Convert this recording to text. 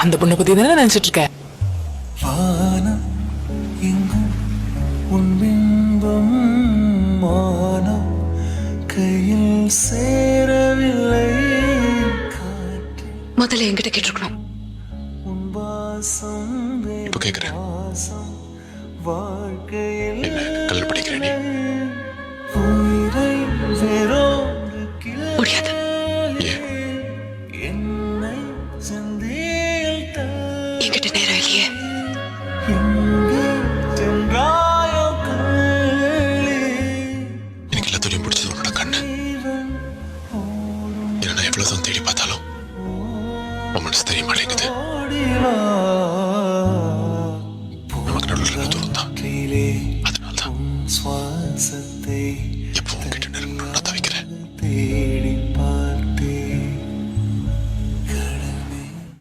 அந்த பொண்ணை பத்தி தானே நினைச்சிட்டு இருக்க? வானம் எங்கும் உன் பிம்பம் மானம் கையில் சேரவில்லை காற்று முதல்ல என்கிட்ட கேட்டிருக்கணும். உன் வாசம் இப்ப கேக்குறேன். வாசம் வாழ்க்கையில் என்ன கல்யாணம் படிக்கிறேன் நீ? உயிரை வேறொரு முடியாது. ஏன்? என்னை சந்தியில் என்கிட்ட நேரம் இல்லையே. எங்கே சென்றாயோ கள்ளே எனக்கு எல்லாத்தையும் பிடிச்சது உன்னோட கண்ணு. ஏன்னா நான் எவ்வளவுதான் தேடி பார்த்தாலும் உன் மனசு தெரிய மாட்டேங்குது. நமக்கு நடுவில் இருக்க தூரம் தான். அதனால்தான் சுவாசத்தை